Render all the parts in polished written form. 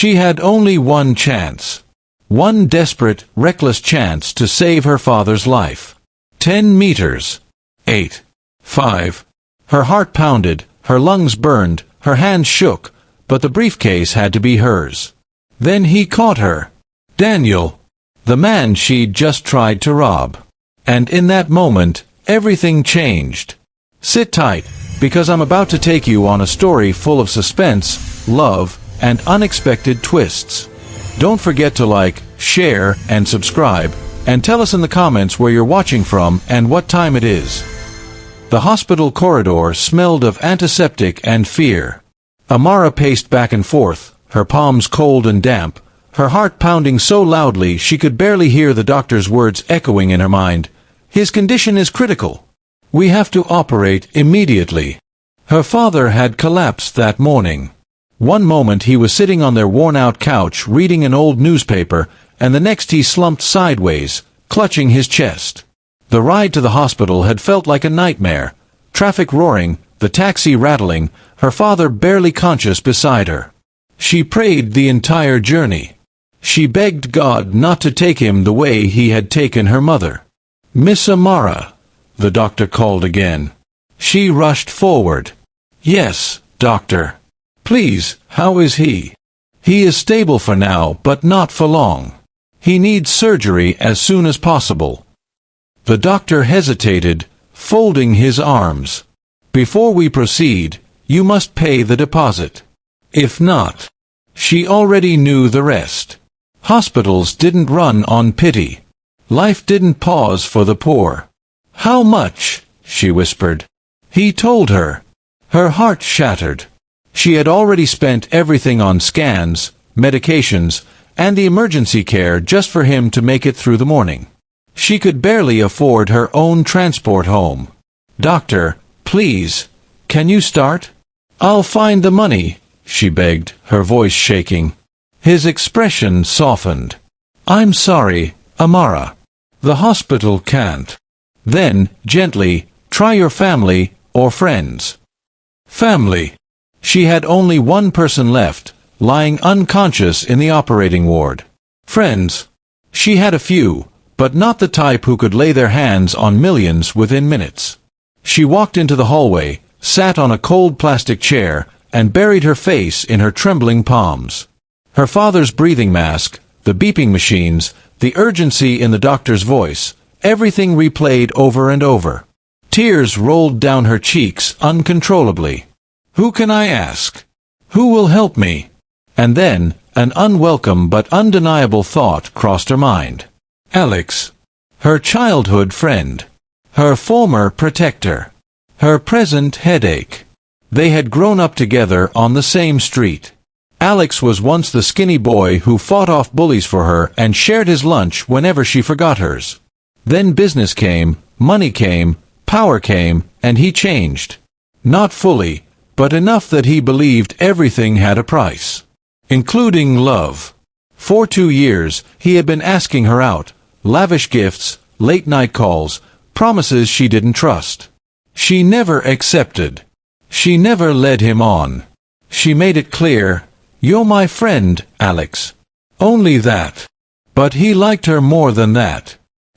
She had only one chance. One desperate, reckless chance to save her father's life. 10 meters. 8. 5. Her heart pounded, her lungs burned, her hands shook, but the briefcase had to be hers. Then he caught her. Daniel. The man she'd just tried to rob. And in that moment, everything changed. Sit tight, because I'm about to take you on a story full of suspense, love, and unexpected twists. Don't forget to like, share, and subscribe, and tell us in the comments where you're watching from and what time it is. The hospital corridor smelled of antiseptic and fear. Amara paced back and forth, her palms cold and damp, her heart pounding so loudly she could barely hear the doctor's words echoing in her mind. His condition is critical. We have to operate immediately. Her father had collapsed that morning. One moment he was sitting on their worn-out couch reading an old newspaper, and the next he slumped sideways, clutching his chest. The ride to the hospital had felt like a nightmare. Traffic roaring, the taxi rattling, her father barely conscious beside her. She prayed the entire journey. She begged God not to take him the way he had taken her mother. "Miss Amara," the doctor called again. She rushed forward. "Yes, doctor. Please, how is he?" "He is stable for now, but not for long. He needs surgery as soon as possible." The doctor hesitated, folding his arms. "Before we proceed, you must pay the deposit. If not..." She already knew the rest. Hospitals didn't run on pity. Life didn't pause for the poor. "How much?" she whispered. He told her. Her heart shattered. She had already spent everything on scans, medications, and the emergency care just for him to make it through the morning. She could barely afford her own transport home. "Doctor, please, can you start?" "I'll find the money," she begged, her voice shaking. His expression softened. "I'm sorry, Amara. The hospital can't." Then, gently, "Try your family, or friends." Family. She had only one person left, lying unconscious in the operating ward. Friends. She had a few, but not the type who could lay their hands on millions within minutes. She walked into the hallway, sat on a cold plastic chair, and buried her face in her trembling palms. Her father's breathing mask, the beeping machines, the urgency in the doctor's voice, everything replayed over and over. Tears rolled down her cheeks uncontrollably. Who can I ask? Who will help me? And then, an unwelcome but undeniable thought crossed her mind. Alex. Her childhood friend. Her former protector. Her present headache. They had grown up together on the same street. Alex was once the skinny boy who fought off bullies for her and shared his lunch whenever she forgot hers. Then business came, money came, power came, and he changed. Not fully, but enough that he believed everything had a price. Including love. For 2 years, he had been asking her out, lavish gifts, late-night calls, promises she didn't trust. She never accepted. She never led him on. She made it clear, "You're my friend, Alex." Only that. But he liked her more than that.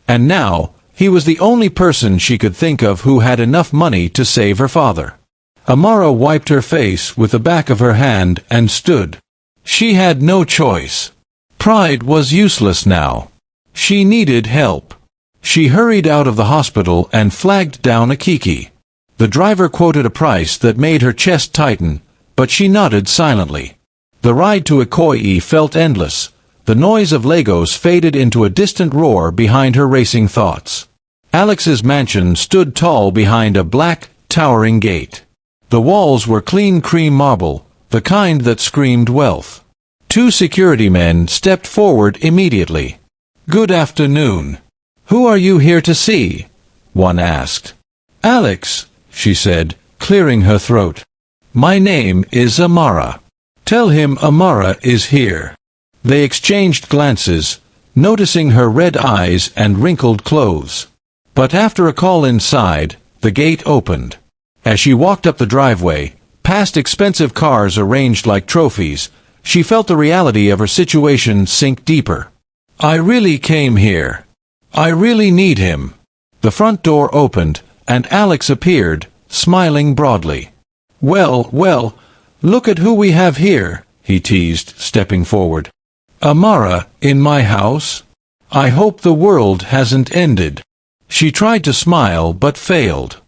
And now, he was the only person she could think of who had enough money to save her father. Amara wiped her face with the back of her hand and stood. She had no choice. Pride was useless now. She needed help. She hurried out of the hospital and flagged down a kiki. The driver quoted a price that made her chest tighten, but she nodded silently. The ride to Ikoyi felt endless. The noise of Legos faded into a distant roar behind her racing thoughts. Alex's mansion stood tall behind a black, towering gate. The walls were clean cream marble, the kind that screamed wealth. 2 security men stepped forward immediately. "Good afternoon. Who are you here to see?" one asked. "Alex," she said, clearing her throat. "My name is Amara. Tell him Amara is here." They exchanged glances, noticing her red eyes and wrinkled clothes. But after a call inside, the gate opened. As she walked up the driveway, past expensive cars arranged like trophies, She felt the reality of her situation sink deeper. I really came here. I really need him. The front door opened, and Alex appeared, smiling broadly. Well, well, look at who we have here, he teased, stepping forward. Amara, in my house? I hope the world hasn't ended. She tried to smile but failed.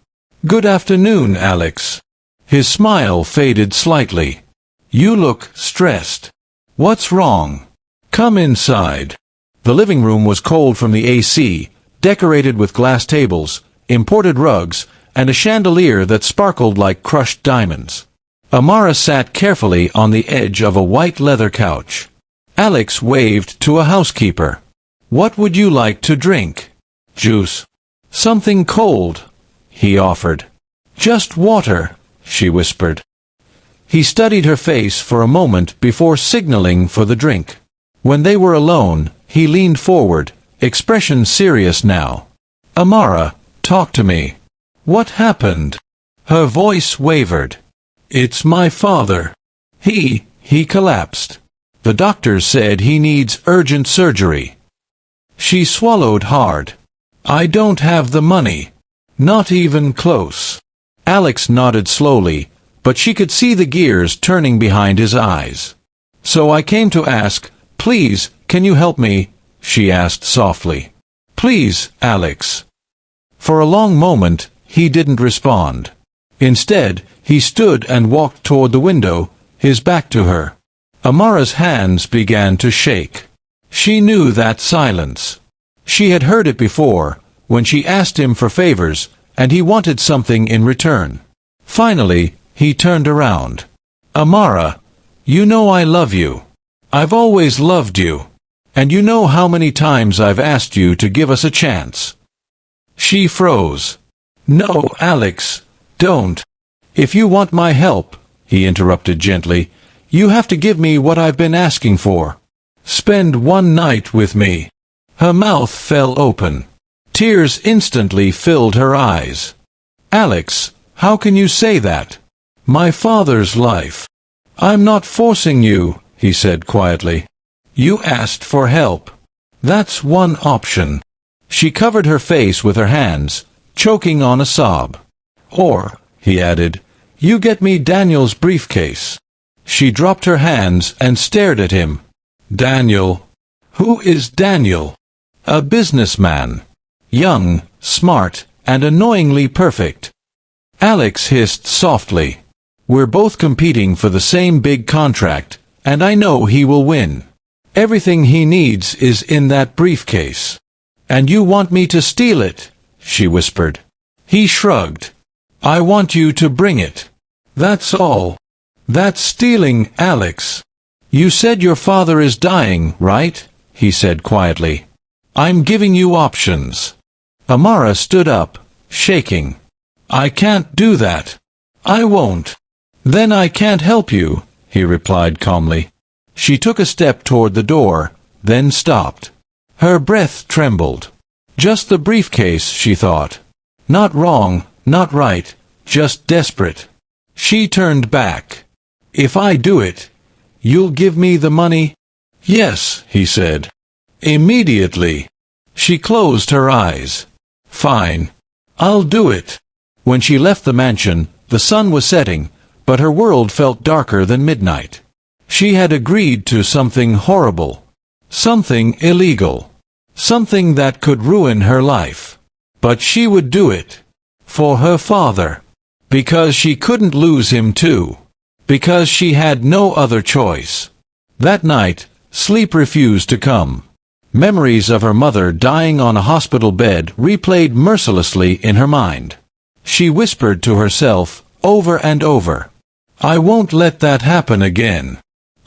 Good afternoon, Alex. His smile faded slightly. You look stressed. What's wrong? Come inside. The living room was cold from the AC, decorated with glass tables, imported rugs, and a chandelier that sparkled like crushed diamonds. Amara sat carefully on the edge of a white leather couch. Alex waved to a housekeeper. What would you like to drink? Juice. Something cold, he offered. Just water, she whispered. He studied her face for a moment before signaling for the drink. When they were alone, he leaned forward, expression serious now. Amara, talk to me. What happened? Her voice wavered. It's my father. He collapsed. The doctor said he needs urgent surgery. She swallowed hard. I don't have the money. Not even close. Alex nodded slowly, but she could see the gears turning behind his eyes. So I came to ask, please, can you help me? She asked softly. Please, Alex. For a long moment, he didn't respond. Instead, he stood and walked toward the window, his back to her. Amara's hands began to shake. She knew that silence. She had heard it before, when she asked him for favors, and he wanted something in return. Finally, he turned around. Amara, you know I love you. I've always loved you. And you know how many times I've asked you to give us a chance. She froze. No, Alex, don't. If you want my help, he interrupted gently, you have to give me what I've been asking for. Spend one night with me. Her mouth fell open. Tears instantly filled her eyes. Alex, how can you say that? My father's life. I'm not forcing you, he said quietly. You asked for help. That's one option. She covered her face with her hands, choking on a sob. Or, he added, you get me Daniel's briefcase. She dropped her hands and stared at him. Daniel? Who is Daniel? A businessman. Young, smart, and annoyingly perfect. Alex hissed softly. We're both competing for the same big contract, and I know he will win. Everything he needs is in that briefcase. And you want me to steal it? She whispered. He shrugged. I want you to bring it. That's all. That's stealing, Alex. You said your father is dying, right? He said quietly. I'm giving you options. Amara stood up, shaking. I can't do that. I won't. Then I can't help you, he replied calmly. She took a step toward the door, then stopped. Her breath trembled. Just the briefcase, she thought. Not wrong, not right, just desperate. She turned back. If I do it, you'll give me the money? Yes, he said. Immediately. She closed her eyes. Fine. I'll do it. When she left the mansion, the sun was setting, but her world felt darker than midnight. She had agreed to something horrible. Something illegal. Something that could ruin her life. But she would do it. For her father. Because she couldn't lose him too. Because she had no other choice. That night, sleep refused to come. Memories of her mother dying on a hospital bed replayed mercilessly in her mind. She whispered to herself, over and over, I won't let that happen again.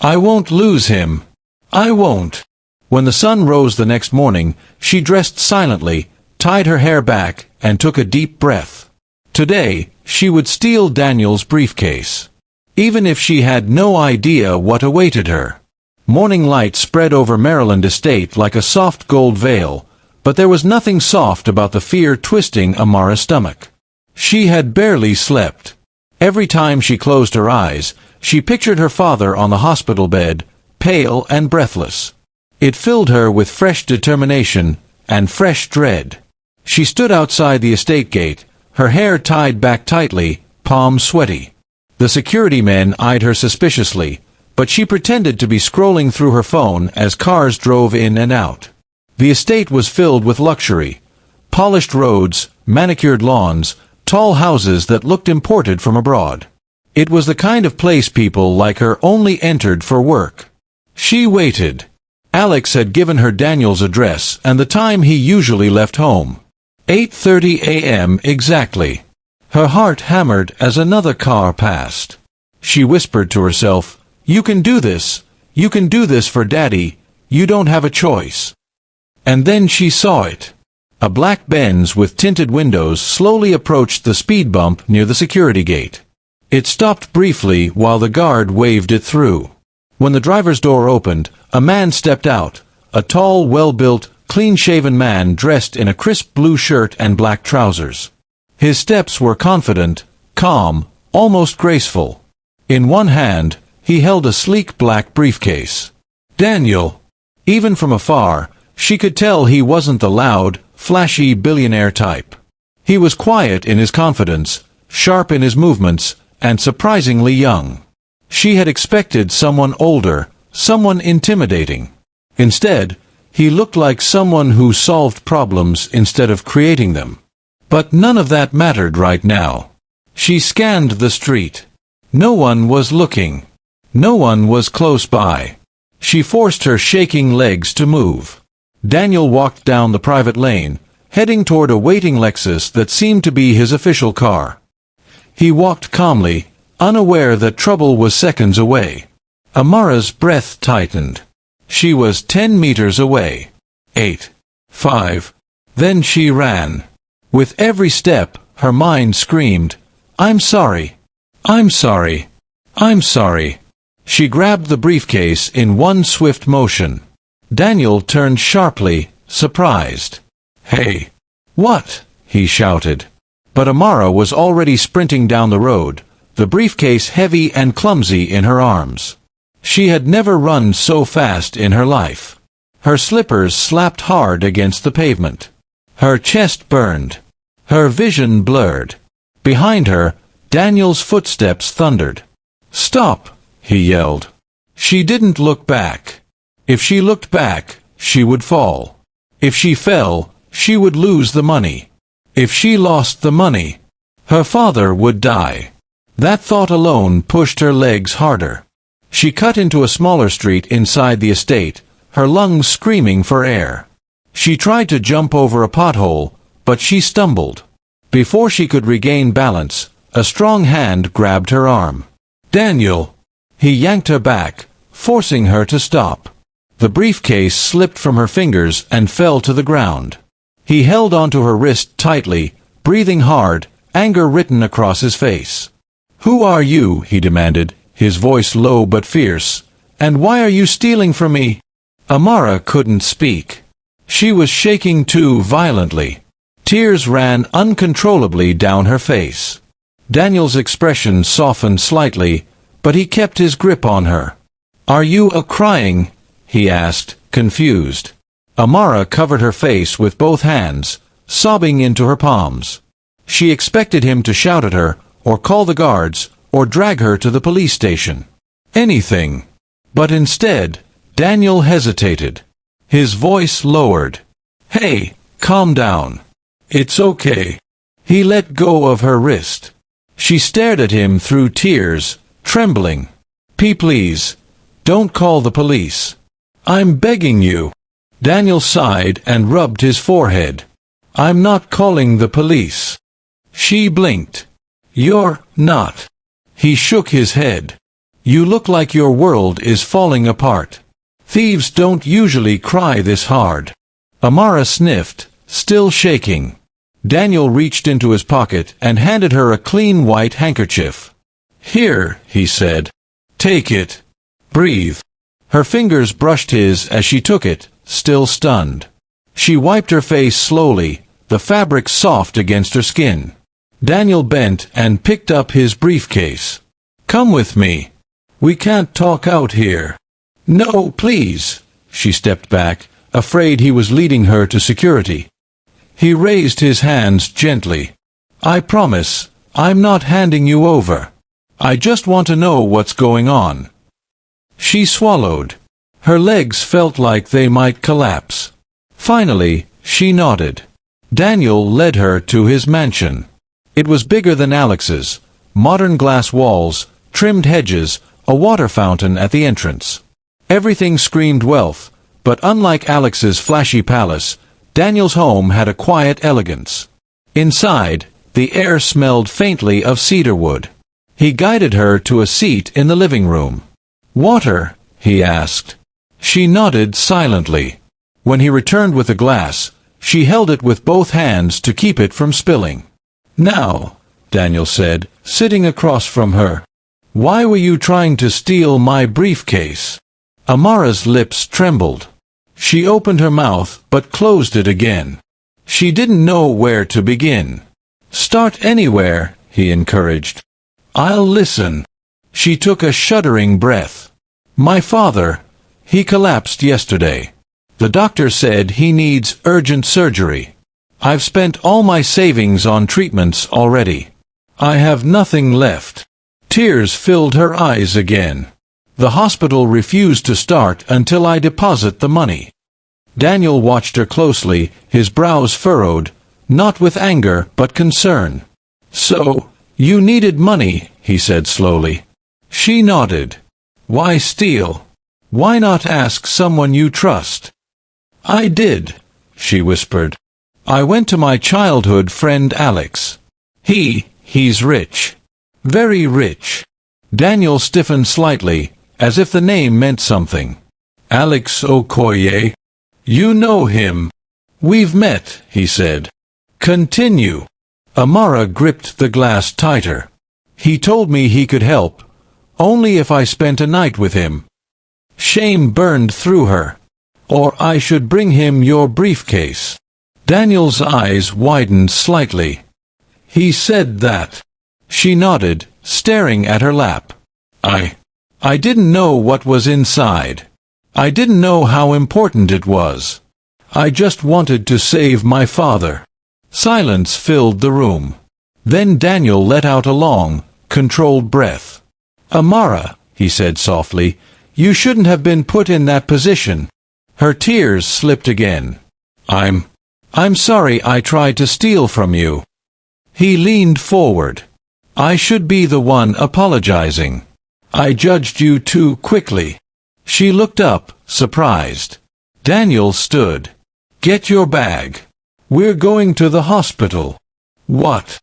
I won't lose him. I won't. When the sun rose the next morning, she dressed silently, tied her hair back, and took a deep breath. Today, she would steal Daniel's briefcase. Even if she had no idea what awaited her. Morning light spread over Maryland Estate like a soft gold veil, but there was nothing soft about the fear twisting Amara's stomach. She had barely slept. Every time she closed her eyes, She pictured her father on the hospital bed, pale and breathless. It filled her with fresh determination and fresh dread. She stood outside the estate gate, her hair tied back tightly, palms sweaty. The security men eyed her suspiciously, but she pretended to be scrolling through her phone as cars drove in and out. The estate was filled with luxury. Polished roads, manicured lawns, tall houses that looked imported from abroad. It was the kind of place people like her only entered for work. She waited. Alex had given her Daniel's address and the time he usually left home. 8:30 a.m. exactly. Her heart hammered as another car passed. She whispered to herself, "You can do this. You can do this for Daddy. You don't have a choice." And then she saw it. A black Benz with tinted windows slowly approached the speed bump near the security gate. It stopped briefly while the guard waved it through. When the driver's door opened, a man stepped out, a tall, well-built, clean-shaven man dressed in a crisp blue shirt and black trousers. His steps were confident, calm, almost graceful. In one hand, he held a sleek black briefcase. Daniel. Even from afar, she could tell he wasn't the loud, flashy billionaire type. He was quiet in his confidence, sharp in his movements, and surprisingly young. She had expected someone older, someone intimidating. Instead, he looked like someone who solved problems instead of creating them. But none of that mattered right now. She scanned the street. No one was looking. No one was close by. She forced her shaking legs to move. Daniel walked down the private lane, heading toward a waiting Lexus that seemed to be his official car. He walked calmly, unaware that trouble was seconds away. Amara's breath tightened. She was 10 meters away. 8. 5. Then she ran. With every step, her mind screamed, "I'm sorry. I'm sorry. I'm sorry." She grabbed the briefcase in one swift motion. Daniel turned sharply, surprised. "Hey!" "What?" he shouted. But Amara was already sprinting down the road, the briefcase heavy and clumsy in her arms. She had never run so fast in her life. Her slippers slapped hard against the pavement. Her chest burned. Her vision blurred. Behind her, Daniel's footsteps thundered. "Stop!" he yelled. She didn't look back. If she looked back, she would fall. If she fell, she would lose the money. If she lost the money, her father would die. That thought alone pushed her legs harder. She cut into a smaller street inside the estate, her lungs screaming for air. She tried to jump over a pothole, but she stumbled. Before she could regain balance, a strong hand grabbed her arm. "Daniel!" He yanked her back, forcing her to stop. The briefcase slipped from her fingers and fell to the ground. He held onto her wrist tightly, breathing hard, anger written across his face. "Who are you?" he demanded, his voice low but fierce. "And why are you stealing from me?" Amara couldn't speak. She was shaking too violently. Tears ran uncontrollably down her face. Daniel's expression softened slightly, but he kept his grip on her. "Are you crying?" he asked, confused. Amara covered her face with both hands, sobbing into her palms. She expected him to shout at her, or call the guards, or drag her to the police station. Anything. But instead, Daniel hesitated. His voice lowered. "Hey, calm down. It's okay." He let go of her wrist. She stared at him through tears, trembling. Please, don't call the police. I'm begging you." Daniel sighed and rubbed his forehead. "I'm not calling the police." She blinked. "You're not." He shook his head. "You look like your world is falling apart. Thieves don't usually cry this hard." Amara sniffed, still shaking. Daniel reached into his pocket and handed her a clean white handkerchief. "Here," he said. "Take it. Breathe." Her fingers brushed his as she took it, still stunned. She wiped her face slowly, the fabric soft against her skin. Daniel bent and picked up his briefcase. "Come with me." We can't talk out here." "No, please." She stepped back, afraid he was leading her to security. He raised his hands gently. "I promise, I'm not handing you over. I just want to know what's going on." She swallowed. Her legs felt like they might collapse. Finally, she nodded. Daniel led her to his mansion. It was bigger than Alex's. Modern glass walls, trimmed hedges, a water fountain at the entrance. Everything screamed wealth, but unlike Alex's flashy palace, Daniel's home had a quiet elegance. Inside, the air smelled faintly of cedarwood. He guided her to a seat in the living room. "Water?" he asked. She nodded silently. When he returned with a glass, she held it with both hands to keep it from spilling. "Now," Daniel said, sitting across from her, "why were you trying to steal my briefcase?" Amara's lips trembled. She opened her mouth but closed it again. She didn't know where to begin. "Start anywhere," he encouraged. "I'll listen." She took a shuddering breath. "My father, he collapsed yesterday. The doctor said he needs urgent surgery. I've spent all my savings on treatments already. I have nothing left." Tears filled her eyes again. "The hospital refused to start until I deposit the money." Daniel watched her closely, his brows furrowed, not with anger but concern. "So, you needed money," he said slowly. She nodded. "Why steal? Why not ask someone you trust?" "I did," she whispered. "I went to my childhood friend Alex. He's rich. Very rich." Daniel stiffened slightly, as if the name meant something. "Alex Okoye? You know him." "We've met," he said. "Continue." Amara gripped the glass tighter. "He told me he could help, only if I spent a night with him." Shame burned through her. "Or I should bring him your briefcase." Daniel's eyes widened slightly. "He said that." She nodded, staring at her lap. I didn't know what was inside. I didn't know how important it was. I just wanted to save my father." Silence filled the room. Then Daniel let out a long, controlled breath. "Amara," he said softly, "you shouldn't have been put in that position." Her tears slipped again. I'm sorry I tried to steal from you." He leaned forward. "I should be the one apologizing. I judged you too quickly." She looked up, surprised. Daniel stood. "Get your bag. We're going to the hospital." "What?"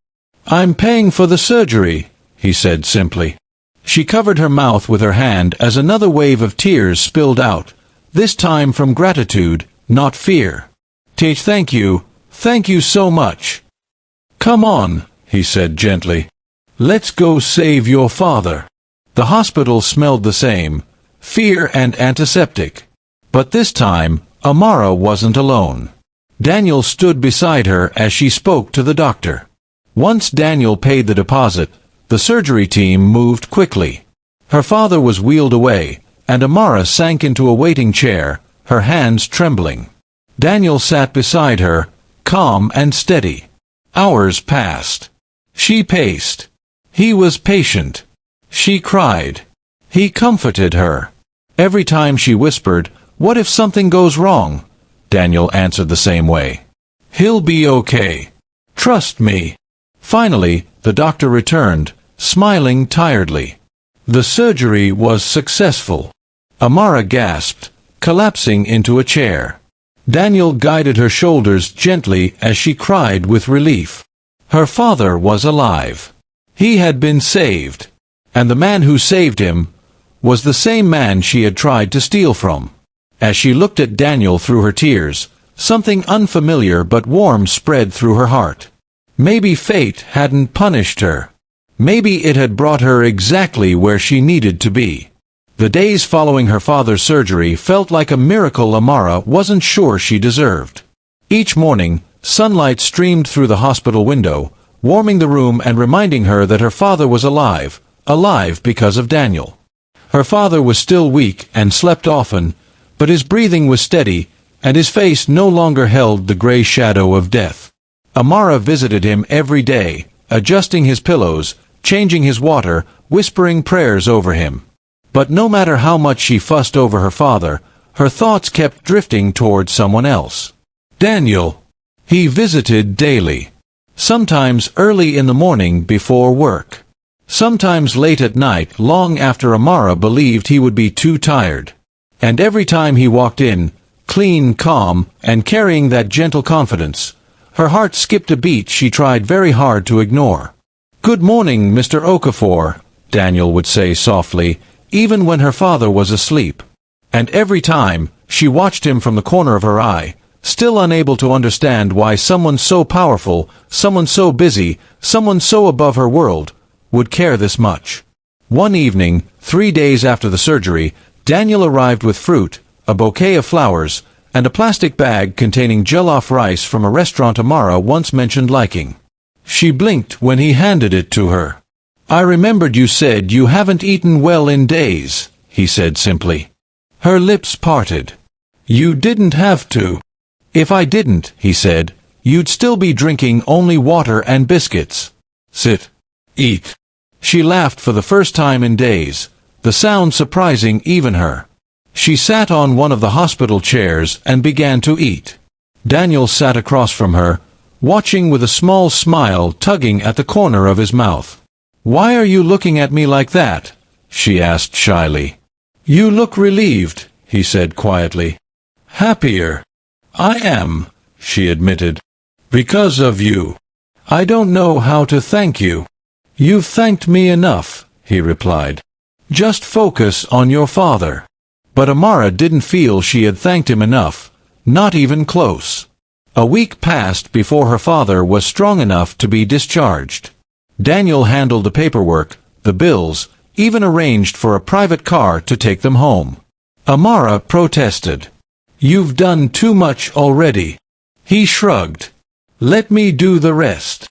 "I'm paying for the surgery," he said simply. She covered her mouth with her hand as another wave of tears spilled out, this time from gratitude, not fear. Thank you so much." "Come on," he said gently. "Let's go save your father." The hospital smelled the same, fear and antiseptic. But this time, Amara wasn't alone. Daniel stood beside her as she spoke to the doctor. Once Daniel paid the deposit, the surgery team moved quickly. Her father was wheeled away, and Amara sank into a waiting chair, her hands trembling. Daniel sat beside her, calm and steady. Hours passed. She paced. He was patient. She cried. He comforted her. Every time she whispered, "What if something goes wrong?" Daniel answered the same way. "He'll be okay. Trust me." Finally, the doctor returned, smiling tiredly. The surgery was successful. Amara gasped, collapsing into a chair. Daniel guided her shoulders gently as she cried with relief. Her father was alive. He had been saved. And the man who saved him was the same man she had tried to steal from. As she looked at Daniel through her tears, something unfamiliar but warm spread through her heart. Maybe fate hadn't punished her. Maybe it had brought her exactly where she needed to be. The days following her father's surgery felt like a miracle Amara wasn't sure she deserved. Each morning, sunlight streamed through the hospital window, warming the room and reminding her that her father was alive because of Daniel. Her father was still weak and slept often, but his breathing was steady, and his face no longer held the gray shadow of death. Amara visited him every day, adjusting his pillows, changing his water, whispering prayers over him. But no matter how much she fussed over her father, her thoughts kept drifting toward someone else. Daniel. He visited daily. Sometimes early in the morning before work. Sometimes late at night, long after Amara believed he would be too tired. And every time he walked in, clean, calm, and carrying that gentle confidence, her heart skipped a beat she tried very hard to ignore. "Good morning, Mr. Okafor," Daniel would say softly, even when her father was asleep. And every time, she watched him from the corner of her eye, still unable to understand why someone so powerful, someone so busy, someone so above her world, would care this much. One evening, 3 days after the surgery, Daniel arrived with fruit, a bouquet of flowers, and a plastic bag containing jollof rice from a restaurant Amara once mentioned liking. She blinked when he handed it to her. "I remembered you said you haven't eaten well in days," he said simply. Her lips parted. "You didn't have to." "If I didn't," he said, "you'd still be drinking only water and biscuits. Sit. Eat." She laughed for the first time in days, the sound surprising even her. She sat on one of the hospital chairs and began to eat. Daniel sat across from her, watching with a small smile tugging at the corner of his mouth. "Why are you looking at me like that?" she asked shyly. "You look relieved," he said quietly. "Happier." "I am," she admitted. "Because of you. I don't know how to thank you." "You've thanked me enough," he replied. "Just focus on your father." But Amara didn't feel she had thanked him enough, not even close. A week passed before her father was strong enough to be discharged. Daniel handled the paperwork, the bills, even arranged for a private car to take them home. Amara protested. "You've done too much already." He shrugged. "Let me do the rest."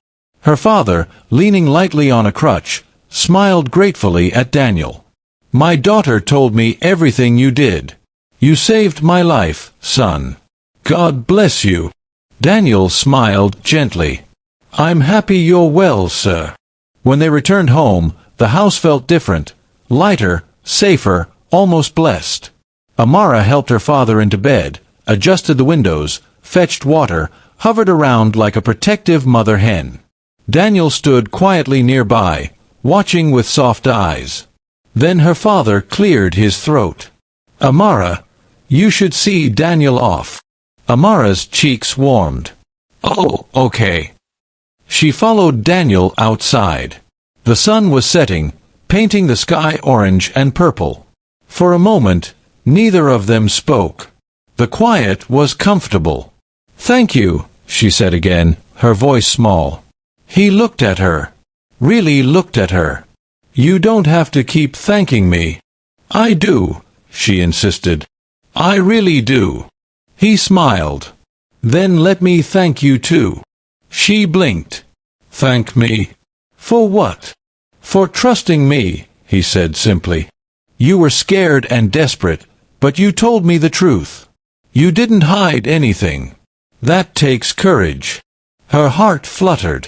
Her father, leaning lightly on a crutch, smiled gratefully at Daniel. "My daughter told me everything you did. You saved my life, son. God bless you." Daniel smiled gently. "I'm happy you're well, sir." When they returned home, the house felt different, lighter, safer, almost blessed. Amara helped her father into bed, adjusted the windows, fetched water, hovered around like a protective mother hen. Daniel stood quietly nearby, watching with soft eyes. Then her father cleared his throat. "Amara, you should see Daniel off." Amara's cheeks warmed. "Oh, okay." She followed Daniel outside. The sun was setting, painting the sky orange and purple. For a moment, neither of them spoke. The quiet was comfortable. "Thank you," she said again, her voice small. He looked at her. Really looked at her. "You don't have to keep thanking me." "I do," she insisted. "I really do." He smiled. "Then let me thank you too." She blinked. "Thank me? For what?" "For trusting me," he said simply. "You were scared and desperate, but you told me the truth. You didn't hide anything. That takes courage." Her heart fluttered.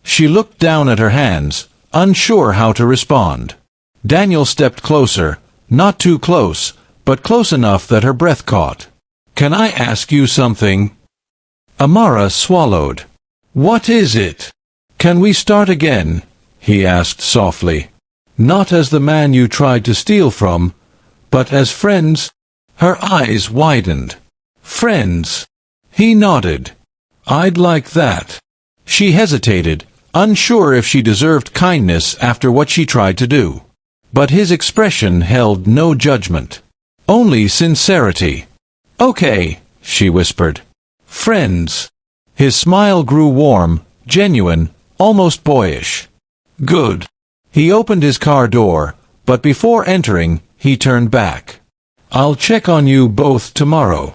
She looked down at her hands, unsure how to respond. Daniel stepped closer, not too close, but close enough that her breath caught. "Can I ask you something?" Amara swallowed. "What is it?" "Can we start again?" he asked softly. "Not as the man you tried to steal from, but as friends?" Her eyes widened. "Friends?" He nodded. "I'd like that." She hesitated, unsure if she deserved kindness after what she tried to do. But his expression held no judgment. Only sincerity. "Okay," she whispered. "Friends." His smile grew warm, genuine, almost boyish. "Good." He opened his car door, but before entering, he turned back. "I'll check on you both tomorrow."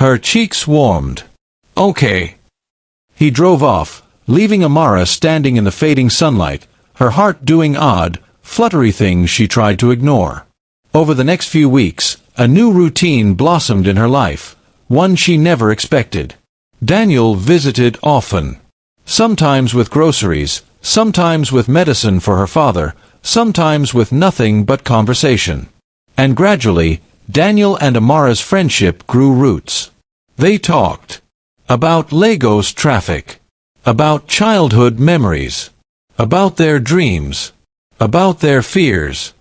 Her cheeks warmed. "Okay." He drove off, leaving Amara standing in the fading sunlight, her heart doing odd, fluttery things she tried to ignore. Over the next few weeks, a new routine blossomed in her life, one she never expected. Daniel visited often. Sometimes with groceries, sometimes with medicine for her father, sometimes with nothing but conversation. And gradually, Daniel and Amara's friendship grew roots. They talked about Lagos traffic, about childhood memories, about their dreams, about their fears.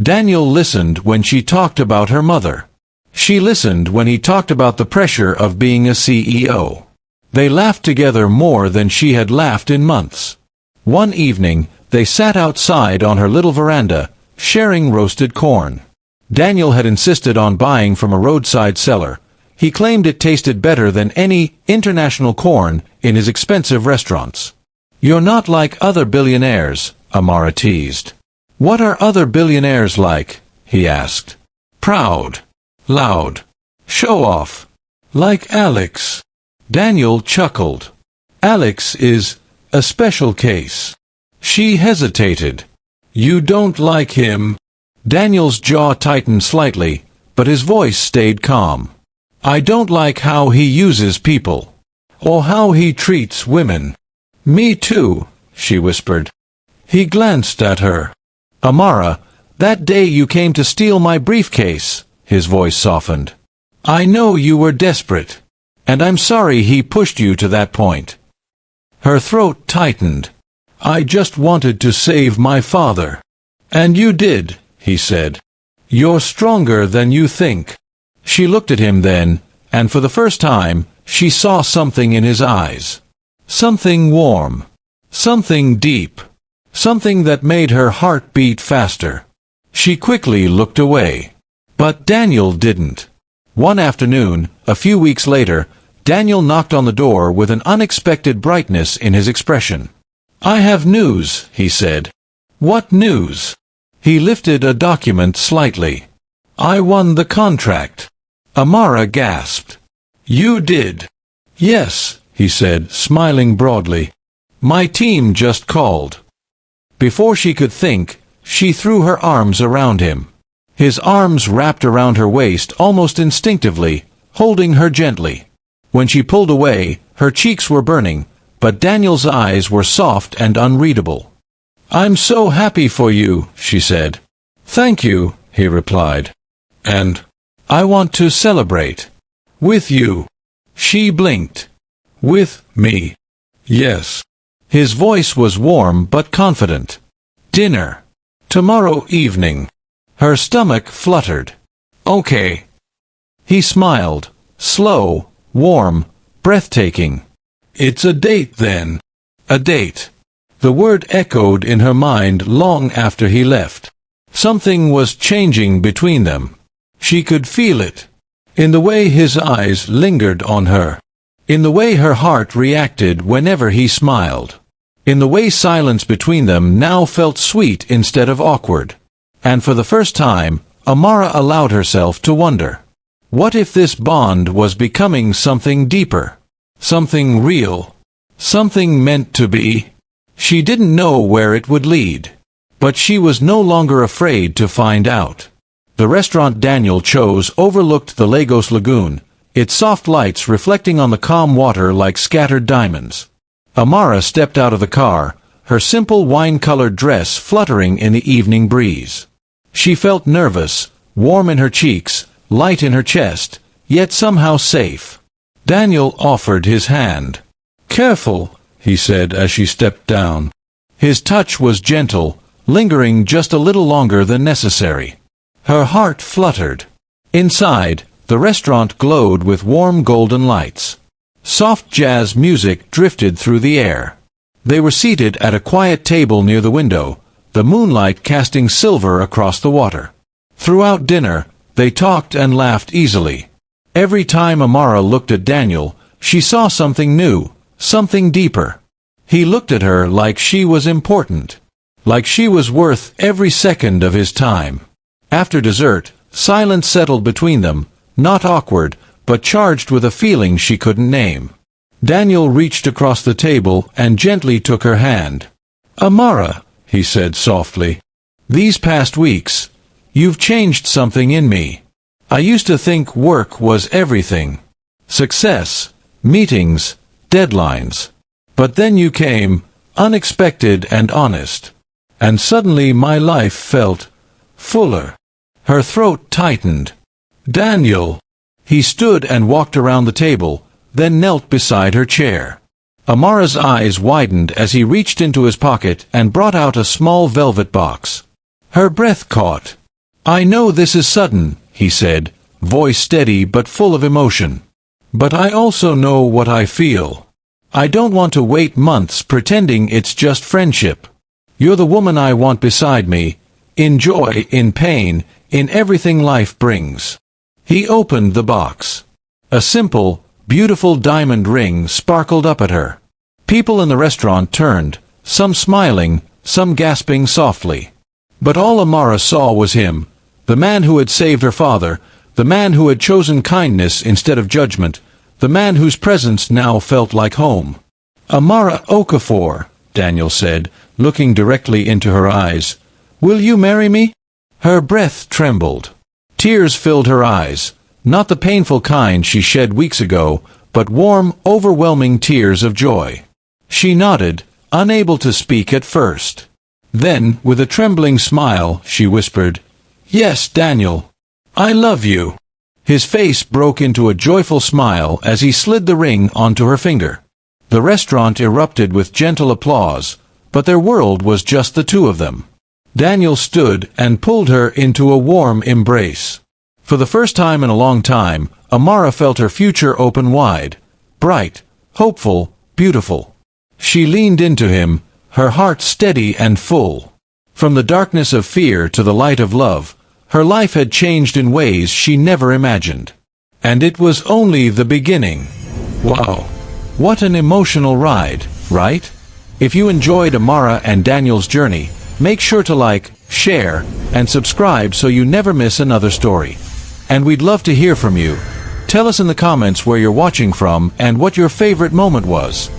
Daniel listened when she talked about her mother. She listened when he talked about the pressure of being a CEO. They laughed together more than she had laughed in months. One evening, they sat outside on her little veranda, sharing roasted corn. Daniel had insisted on buying from a roadside seller. He claimed it tasted better than any international corn in his expensive restaurants. "You're not like other billionaires," Amara teased. "What are other billionaires like?" he asked. "Proud, loud, show off, like Alex." Daniel chuckled. "Alex is a special case." She hesitated. "You don't like him?" Daniel's jaw tightened slightly, but his voice stayed calm. "I don't like how he uses people, or how he treats women." "Me too," she whispered. He glanced at her. "Amara, that day you came to steal my briefcase," his voice softened. "I know you were desperate, and I'm sorry he pushed you to that point." Her throat tightened. "I just wanted to save my father." "And you did," he said. "You're stronger than you think." She looked at him then, and for the first time, she saw something in his eyes. Something warm. Something deep. Something that made her heart beat faster. She quickly looked away. But Daniel didn't. One afternoon, a few weeks later, Daniel knocked on the door with an unexpected brightness in his expression. "I have news," he said. "What news?" He lifted a document slightly. "I won the contract." Amara gasped. "You did?" "Yes," he said, smiling broadly. "My team just called." Before she could think, she threw her arms around him. His arms wrapped around her waist almost instinctively, holding her gently. When she pulled away, her cheeks were burning, but Daniel's eyes were soft and unreadable. "I'm so happy for you," she said. "Thank you," he replied. "And I want to celebrate. With you." She blinked. "With me?" "Yes." His voice was warm but confident. "Dinner. Tomorrow evening." Her stomach fluttered. "Okay." He smiled. Slow, warm, breathtaking. "It's a date then." A date. The word echoed in her mind long after he left. Something was changing between them. She could feel it. In the way his eyes lingered on her. In the way her heart reacted whenever he smiled. In the way silence between them now felt sweet instead of awkward. And for the first time, Amara allowed herself to wonder. What if this bond was becoming something deeper? Something real? Something meant to be? She didn't know where it would lead. But she was no longer afraid to find out. The restaurant Daniel chose overlooked the Lagos lagoon, its soft lights reflecting on the calm water like scattered diamonds. Amara stepped out of the car, her simple wine-colored dress fluttering in the evening breeze. She felt nervous, warm in her cheeks, light in her chest, yet somehow safe. Daniel offered his hand. "Careful," he said as she stepped down. His touch was gentle, lingering just a little longer than necessary. Her heart fluttered. Inside, the restaurant glowed with warm golden lights. Soft jazz music drifted through the air. They were seated at a quiet table near the window, the moonlight casting silver across the water. Throughout dinner, they talked and laughed easily. Every time Amara looked at Daniel, she saw something new, something deeper. He looked at her like she was important, like she was worth every second of his time. After dessert, silence settled between them, not awkward, but charged with a feeling she couldn't name. Daniel reached across the table and gently took her hand. "Amara," he said softly, "these past weeks, You've changed something in me. I used to think work was everything. Success, meetings, deadlines. But then you came, unexpected and honest. And suddenly my life felt fuller. Her throat tightened. Daniel. He stood and walked around the table, then knelt beside her chair. Amara's eyes widened as he reached into his pocket and brought out a small velvet box. Her breath caught. I know this is sudden, he said, voice steady but full of emotion. But I also know what I feel. I don't want to wait months pretending it's just friendship. You're the woman I want beside me, in joy, in pain, in everything life brings. He opened the box. A simple, beautiful diamond ring sparkled up at her. People in the restaurant turned, some smiling, some gasping softly. But all Amara saw was him, the man who had saved her father, the man who had chosen kindness instead of judgment, the man whose presence now felt like home. Amara Okafor, Daniel said, looking directly into her eyes. Will you marry me? Her breath trembled. Tears filled her eyes, not the painful kind she shed weeks ago, but warm, overwhelming tears of joy. She nodded, unable to speak at first. Then, with a trembling smile, she whispered, Yes, Daniel. I love you. His face broke into a joyful smile as he slid the ring onto her finger. The restaurant erupted with gentle applause, but their world was just the two of them. Daniel stood and pulled her into a warm embrace. For the first time in a long time, Amara felt her future open wide, bright, hopeful, beautiful. She leaned into him, her heart steady and full. From the darkness of fear to the light of love, her life had changed in ways she never imagined. And it was only the beginning. Wow. What an emotional ride, right? If you enjoyed Amara and Daniel's journey, make sure to like, share, and subscribe so you never miss another story. And we'd love to hear from you. Tell us in the comments where you're watching from and what your favorite moment was.